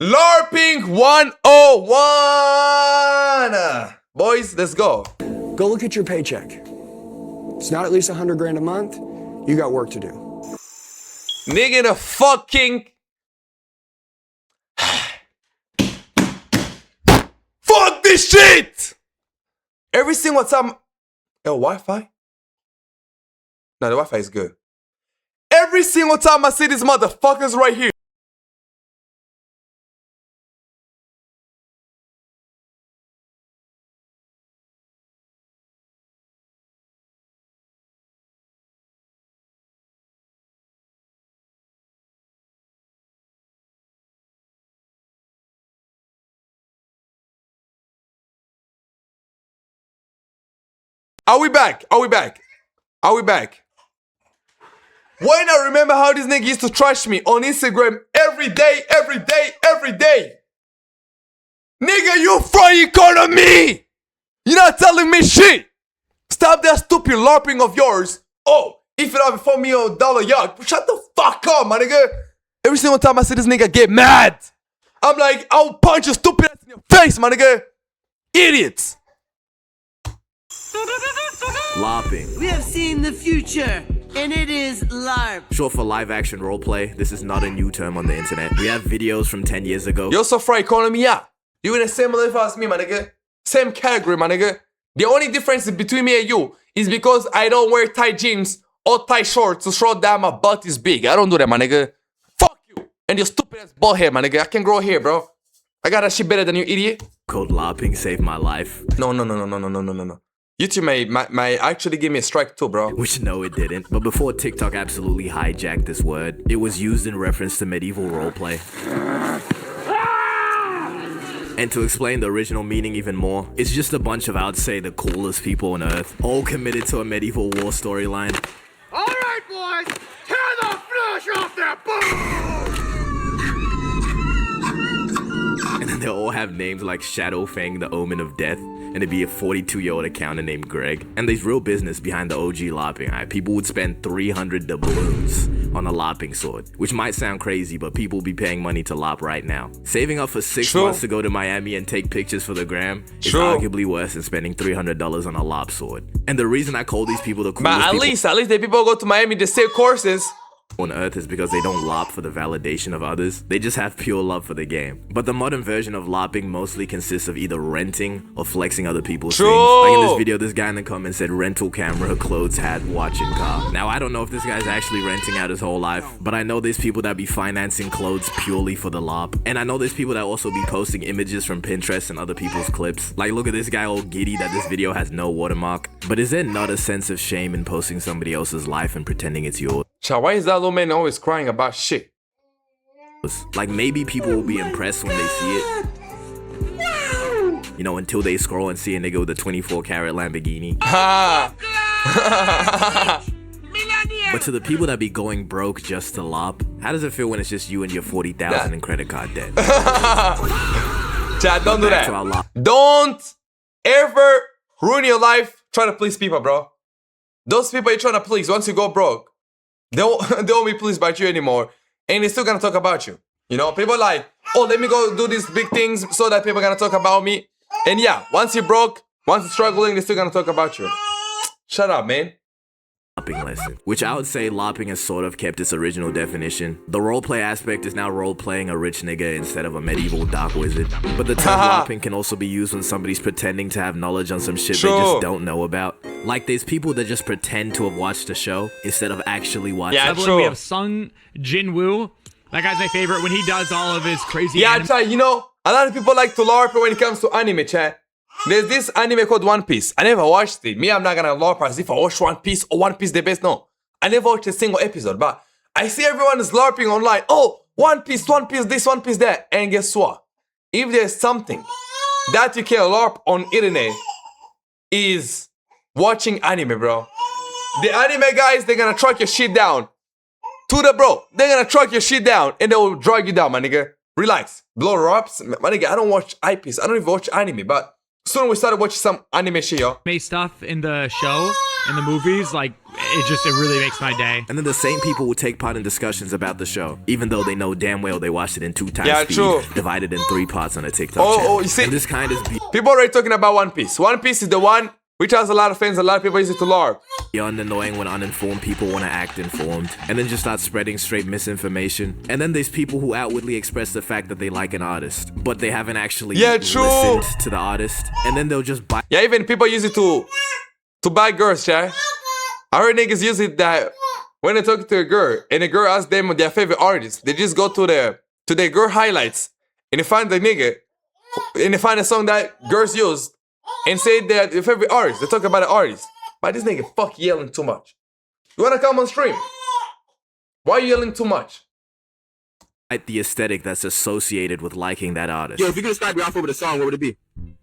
LARPing 101! Boys, let's go. Go look at your paycheck. It's not at least 100 grand a month. You got work to do. Nigga, the fucking... Fuck this shit! Every single time... Yo, Wi-Fi? No, the Wi-Fi is good. Every single time I see these motherfuckers right here. Are we back? Are we back? Are we back? When I remember how this nigga used to trash me on Instagram every day. Nigga, you frying corner me! You're not telling me shit! Stop that stupid LARPing of yours. Oh, if you have a $4 million yacht, shut the fuck up, my nigga. Every single time I see this nigga get mad, I'm like, I'll punch your stupid ass in your face, my nigga. Idiots. LARPing. We have seen the future, and it is LARP. Short for live action roleplay. This is not a new term on the internet. We have videos from 10 years ago. You're so fry calling me out. You in the same level as me, my nigga. Same category, my nigga. The only difference between me and you is because I don't wear tight jeans or tight shorts to show that my butt is big. I don't do that, my nigga. Fuck you and your stupid ass bald head, my nigga. I can grow hair, bro. I got that shit better than you, idiot. Called LARPing saved my life. No. YouTube may actually give me a strike too, bro. Which no, it didn't. But before TikTok absolutely hijacked this word, it was used in reference to medieval roleplay. And to explain the original meaning even more, it's just a bunch of, I would say, the coolest people on Earth, all committed to a medieval war storyline. All right, boys, tear the flesh off that bone! And then they all have names like Shadowfang, the Omen of Death, and it'd be a 42-year-old accountant named Greg. And there's real business behind the OG LARPing. Right? People would spend 300 doubloons on a LARPing sword, which might sound crazy, but people be paying money to LARP right now. Saving up for 6 months to go to Miami and take pictures for the gram is arguably worse than spending $300 on a LARP sword. And the reason I call these people the coolest but at least the people go to Miami to save courses on Earth is because they don't LARP for the validation of others. They just have pure love for the game. But the modern version of LARPing mostly consists of either renting or flexing other people's things. Like in this video, this guy in the comments said rental camera, clothes, hat, watch, and car. Now, I don't know if this guy's actually renting out his whole life, but I know there's people that be financing clothes purely for the LARP. And I know there's people that also be posting images from Pinterest and other people's clips. Like, look at this guy all giddy that this video has no watermark. But is there not a sense of shame in posting somebody else's life and pretending it's yours? Child, why is that little man always crying about shit? Like, maybe people will be impressed when they see it. You know, until they scroll and see a nigga with a 24-karat Lamborghini. But to the people that be going broke just to LARP, how does it feel when it's just you and your 40,000 in credit card debt? Chad, don't do that. Don't ever ruin your life trying to please people, bro. Those people you're trying to please, once you go broke, they won't be pleased by you anymore, and they're still gonna talk about you. You know, people are like, oh, let me go do these big things so that people are gonna talk about me. And yeah, once you're broke, once you're struggling, they're still gonna talk about you. Shut up, man. LARPing lesson, which I would say LARPing has sort of kept its original definition. The roleplay aspect is now role-playing a rich nigga instead of a medieval dark wizard. But the term LARPing can also be used when somebody's pretending to have knowledge on some shit they just don't know about. Like, there's people that just pretend to have watched a show instead of actually watching. Yeah, We have Sung Jin Woo. That guy's my favorite when he does all of his crazy. Yeah, you know, a lot of people like to LARP when it comes to anime, chat. There's this anime called One Piece. I never watched it. Me, I'm not gonna LARP as if I watched One Piece or One Piece the best. No, I never watched a single episode. But I see everyone is LARPing online. Oh, One Piece this, One Piece that. And guess what? If there's something that you can LARP on internet, is watching anime, bro. The anime guys, they're gonna track your shit down. They're gonna track your shit down and they will drag you down, my nigga. Relax. Blow ups. My nigga, I don't watch eyepiece. I don't even watch anime, but soon we started watching some anime shit, yo. Stuff in the show, in the movies, like it really makes my day. And then the same people will take part in discussions about the show, even though they know damn well they watched it in 2 times Yeah, speed, true. divided in 3 parts on a TikTok channel. You see, and this kind is people already talking about One Piece. One Piece is the one which has a lot of fans. A lot of people use it to LARP. beyond annoying when uninformed people want to act informed, and then just start spreading straight misinformation. And then there's people who outwardly express the fact that they like an artist, but they haven't actually listened to the artist, and then they'll just buy. Yeah, even people use it to buy girls, yeah. I heard niggas use it that when they talk to a girl and a girl asks them their favorite artist, they just go to their girl highlights and they find the nigga and they find a song that girls used and say their favorite artist. They talk about the artist. But this nigga fuck yelling too much. You wanna come on stream? Why are you yelling too much? The aesthetic that's associated with liking that artist. Yo, if you could describe your outfit with a song, what would it be?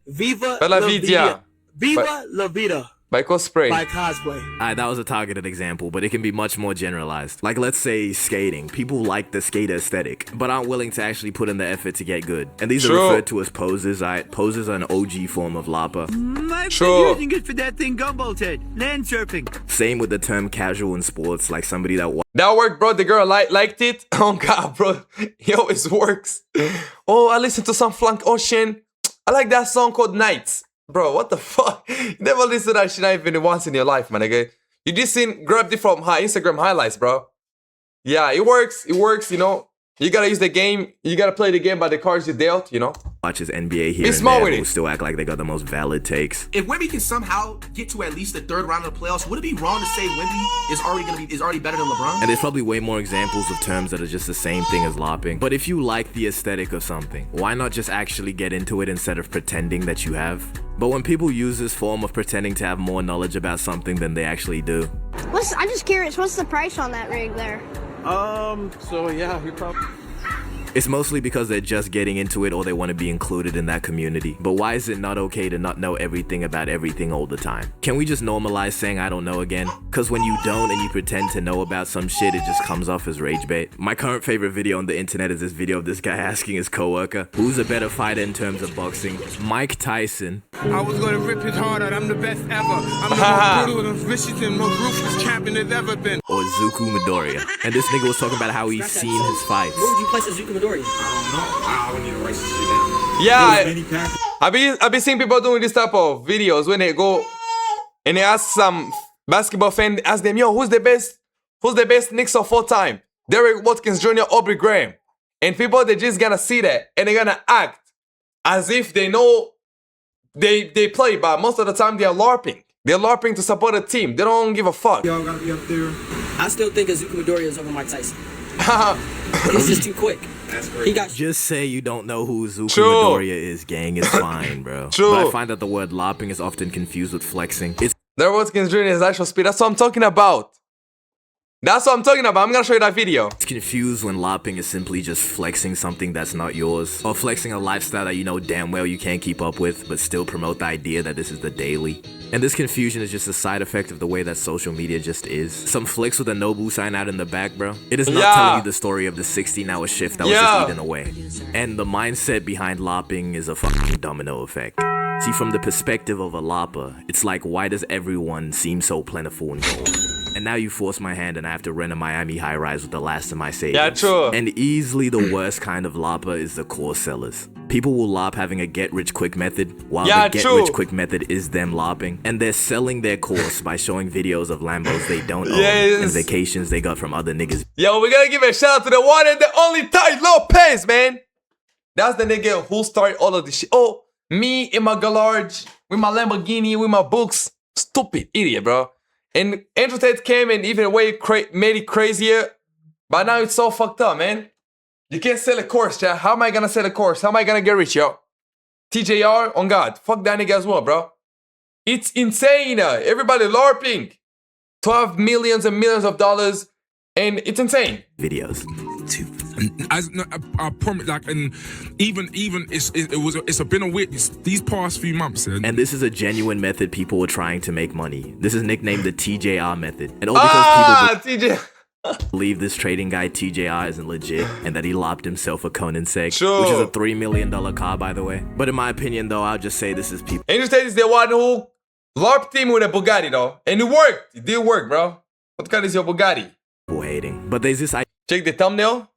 Viva La La Vida. Vida. Viva La Vida. By cosplay. By cosplay. That was a targeted example, but it can be much more generalized. Like, let's say skating. People like the skater aesthetic, but aren't willing to actually put in the effort to get good. And these are referred to as poses. Poses are an OG form of Larper. I've been using it for that thing Gumball's head. Land surfing. Same with the term casual in sports, like somebody that That worked, bro. The girl liked it. Oh, God, bro. It always works. Oh, I listened to some Flank Ocean. I like that song called Nights. Bro, what the fuck? You never listen to that shit not even once in your life, man, nigga. You just grabbed it from Instagram highlights, bro. Yeah, it works. It works, you know. You gotta use the game. You gotta play the game by the cards you dealt, you know. watches NBA here Be and smart there with who it. still act like they got the most valid takes. If Wemby can somehow get to at least the third round of the playoffs, would it be wrong to say Wemby is already better than LeBron? And there's probably way more examples of terms that are just the same thing as LARPing. But if you like the aesthetic of something, why not just actually get into it instead of pretending that you have? But when people use this form of pretending to have more knowledge about something than they actually do. I'm just curious, what's the price on that rig there? So yeah, we probably... It's mostly because they're just getting into it or they want to be included in that community. But why is it not okay to not know everything about everything all the time? Can we just normalize saying I don't know again? Cause when you don't and you pretend to know about some shit, it just comes off as rage bait. My current favorite video on the internet is this video of this guy asking his coworker, who's a better fighter in terms of boxing? Mike Tyson. I was gonna rip his heart out, I'm the best ever. I'm the most brutal and vicious and most ruthless champion there's ever been. Or Zuku Midoriya. And this nigga was talking about how he's seen his fights. Where would you place a Zuko Midoriya? I don't need to write this shit down. Yeah, I've been seeing people doing this type of videos when they go and they ask some basketball fan, ask them, yo, who's the best Knicks of all time? Derek Watkins Jr., Aubrey Graham. And people, they just gonna see that and they're gonna act as if they know they play, but most of the time they're LARPing. They're LARPing to support a team. They don't give a fuck. Y'all gotta be up there. I still think Zuko Midoriya is over Mike Tyson. He's just too quick. He got just say you don't know who Zuko Midoriya is, gang. It's fine, bro. But I find that the word LARPing is often confused with flexing. Derek Watkins Jr. is actual speed. That's what I'm talking about. That's what I'm talking about. I'm gonna show you that video. It's confused when LARPing is simply just flexing something that's not yours, or flexing a lifestyle that you know damn well you can't keep up with, but still promote the idea that this is the daily. And this confusion is just a side effect of the way that social media just is. Some flicks with a Nobu sign out in the back, bro. It is not telling you the story of the 16-hour shift that was just eaten away. And the mindset behind LARPing is a fucking domino effect. See, from the perspective of a LARPer, it's like, why does everyone seem so plentiful and gold? And now you force my hand and I have to rent a Miami high-rise with the last of my savings. Yeah, true. And easily the worst kind of LARPer is the course sellers. People will LARP having a get-rich-quick method, while the get-rich-quick method is them LARPing. And they're selling their course by showing videos of Lambos they don't own and vacations they got from other niggas. Yo, we gotta give a shout out to the one and the only Ty Lopez, man. That's the nigga who started all of this shit. Oh, me in my garage, with my Lamborghini, with my books. Stupid idiot, bro. And Andrew Tate came and even made it crazier. But now it's so fucked up, man. You can't sell a course, chat. How am I gonna sell a course? How am I gonna get rich, yo? TJR, on God. Fuck that nigga as well, bro. It's insane. Everybody LARPing. 12 millions and millions of dollars. And it's insane. Videos. I promise, like, and even it's been a weird these past few months. And this is a genuine method people were trying to make money. This is nicknamed the TJR method. And all because people believe this trading guy TJR isn't legit and that he lopped himself a Conan seg, which is a $3 million car, by the way. But in my opinion, though, I'll just say this is people. Andrew Tate is the one who LARPed him with a Bugatti, though. And it worked. It did work, bro. What car is your Bugatti? hating. But there's this Check the thumbnail.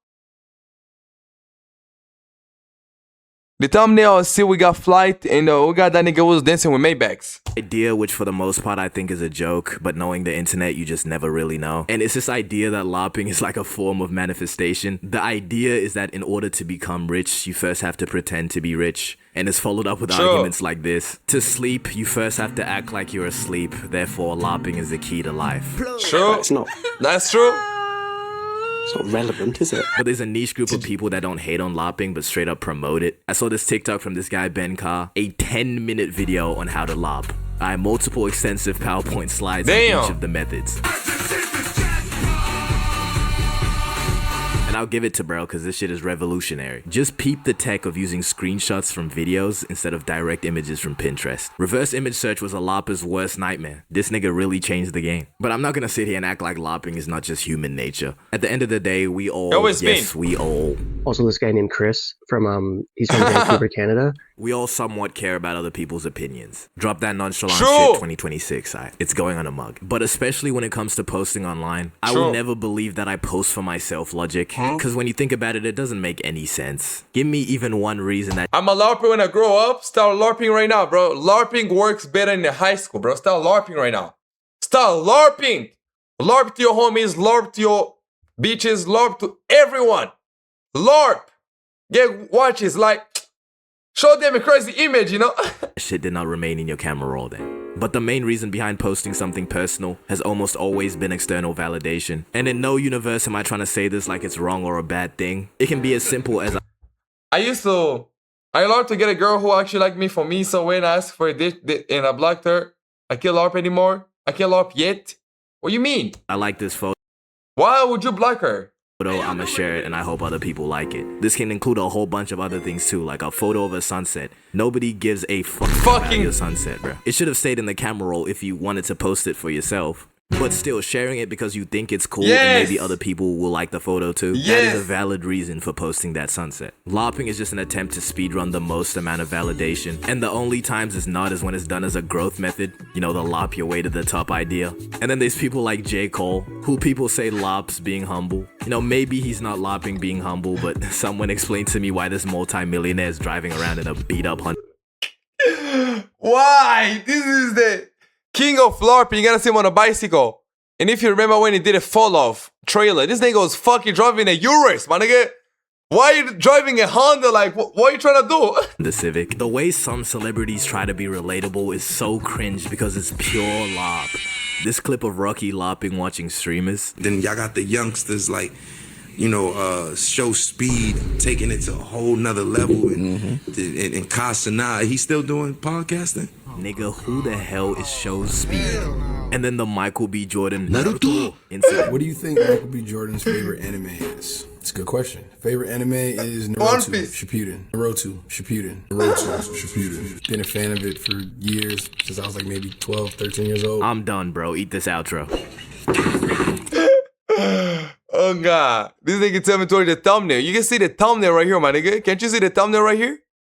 The thumbnail, see we got Flight and we got that nigga who was dancing with Maybachs. idea, which for the most part I think is a joke, but knowing the internet, you just never really know. And it's this idea that LARPing is like a form of manifestation. The idea is that in order to become rich, you first have to pretend to be rich. And it's followed up with arguments like this. To sleep, you first have to act like you're asleep. Therefore, LARPing is the key to life. Sure. It's not. That's true. It's not relevant, is it? But there's a niche group of people that don't hate on LARPing, but straight up promote it. I saw this TikTok from this guy, Ben Carr, a 10-minute video on how to LARP. I have multiple extensive PowerPoint slides on each of the methods. And I'll give it to bro, because this shit is revolutionary. Just peep the tech of using screenshots from videos instead of direct images from Pinterest. Reverse image search was a LARPer's worst nightmare. This nigga really changed the game. But I'm not gonna sit here and act like LARPing is not just human nature. At the end of the day, we all, we all. Also this guy named Chris from, he's from Vancouver, Canada. We all somewhat care about other people's opinions. Drop that nonchalant True. shit 2026, it's going on a mug. But especially when it comes to posting online, I will never believe that I post for myself logic. Because when you think about it, it doesn't make any sense. Give me even one reason that I'm a LARPer when I grow up. Start LARPing right now, bro. LARPing works better in the high school, bro. Start LARPing right now. Start LARPing. LARP to your homies, LARP to your bitches, LARP to everyone. LARP. Get watches, like, show them a crazy image, you know? shit did not remain in your camera roll then. But the main reason behind posting something personal has almost always been external validation. And in no universe am I trying to say this like it's wrong or a bad thing. It can be as simple as I LARP to get a girl who actually liked me for me, so when I asked for a date and I blocked her, I can't LARP anymore. I can't LARP yet. What do you mean? I like this photo. Why would you block her? I'ma share it and I hope other people like it. This can include a whole bunch of other things too, like a photo of a sunset. Nobody gives a fuck about your sunset, bro. It should have stayed in the camera roll if you wanted to post it for yourself. But still, sharing it because you think it's cool and maybe other people will like the photo too. That is a valid reason for posting that sunset. LARPing is just an attempt to speedrun the most amount of validation. And the only times it's not is when it's done as a growth method. You know, the LARP your way to the top idea. And then there's people like J. Cole, who people say LARPs being humble. You know, maybe he's not LARPing being humble, but someone explained to me why this multi-millionaire is driving around in a beat-up Honda. Why? This is the king of LARPing. You gotta see him on a bicycle. And if you remember when he did a fall-off trailer, this nigga was fucking driving a Urus, my nigga. Why are you driving a Honda? Like, what are you trying to do? The Civic. The way some celebrities try to be relatable is so cringe because it's pure LARP. This clip of Rocky LARPing watching streamers. Then y'all got the youngsters like, you know, show speed, taking it to a whole nother level. And Kasana, he's still doing podcasting? Nigga, who the hell is Show Speed? And then the Michael B. Jordan Naruto incident. What do you think Michael B. Jordan's favorite anime is? It's a good question. Favorite anime is Naruto Shippuden. Naruto Shippuden. Been a fan of it for years, since I was like maybe 12, 13 years old. I'm done, bro. Eat this outro. Oh, God. This nigga tell me toward the thumbnail. You can see the thumbnail right here, my nigga. Can't you see the thumbnail right here?